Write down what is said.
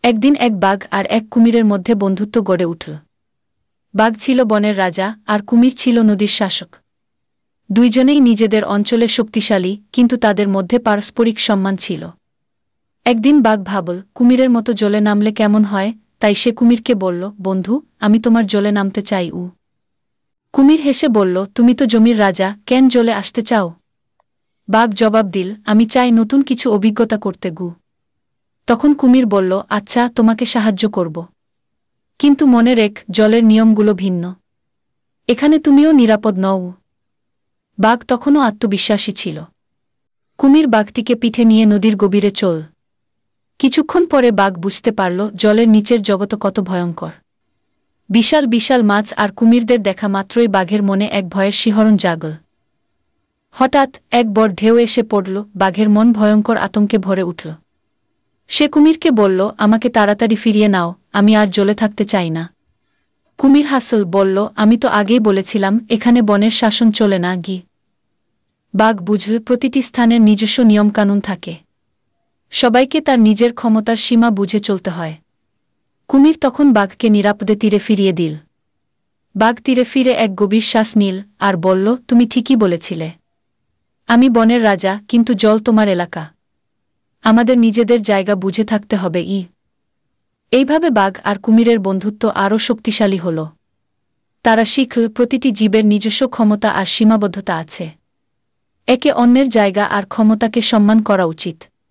একদিন এক বাঘ আর এক কুমিরের মধ্যে বন্ধুত্ব গড়ে উঠল। বাঘ ছিল বনের রাজা আর কুমির ছিল নদীর শাসক। দুইজনেই নিজেদের অঞ্চলে শক্তিশালী, কিন্তু তাদের মধ্যে পারস্পরিক সম্মান ছিল। একদিন বাঘ ভাবল, কুমিরের মতো জলে নামলে কেমন হয়, তাই সে কুমিরকে বলল, বন্ধু, আমি তোমার জলে নামতে চাই। কুমির হেসে বলল, তুমি তো জমির রাজা, কেন জলে আসতে চাও? বাঘ জবাব দিল, আমি চাই নতুন কিছু অভিজ্ঞতা করতে। তখন কুমির বলল, আচ্ছা, তোমাকে সাহায্য করব, কিন্তু মনে রেখ, জলের নিয়মগুলো ভিন্ন। এখানে তুমিও নিরাপদ নও। বাঘ তখনও আত্মবিশ্বাসী ছিল। কুমির বাঘটিকে পিঠে নিয়ে নদীর গভীরে চল। কিছুক্ষণ পরে বাঘ বুঝতে পারল জলের নিচের জগৎ কত ভয়ঙ্কর। বিশাল বিশাল মাছ আর কুমিরদের দেখা মাত্রই বাঘের মনে এক ভয়ের শিহরণ জাগল। হঠাৎ এক বড় ঢেউ এসে পড়ল, বাঘের মন ভয়ঙ্কর আতঙ্কে ভরে উঠল। সে কুমিরকে বলল, আমাকে তাড়াতাড়ি ফিরিয়ে নাও, আমি আর জলে থাকতে চাই না। কুমির হাসল, বলল, আমি তো আগেই বলেছিলাম এখানে বনের শাসন চলে না। বাঘ বুঝল, প্রতিটি স্থানের নিজস্ব নিয়মকানুন থাকে। সবাইকে তার নিজের ক্ষমতার সীমা বুঝে চলতে হয়। কুমির তখন বাঘকে নিরাপদে তীরে ফিরিয়ে দিল। বাঘ তীরে ফিরে এক গভীর শ্বাস নিল আর বলল, তুমি ঠিকই বলেছিলে। আমি বনের রাজা, কিন্তু জল তোমার এলাকা। আমাদের নিজেদের জায়গা বুঝে থাকতে হবে। এইভাবে বাঘ আর কুমিরের বন্ধুত্ব আরও শক্তিশালী হল। তারা শিখল, প্রতিটি জীবের নিজস্ব ক্ষমতা আর সীমাবদ্ধতা আছে। একে অন্যের জায়গা আর ক্ষমতাকে সম্মান করা উচিত।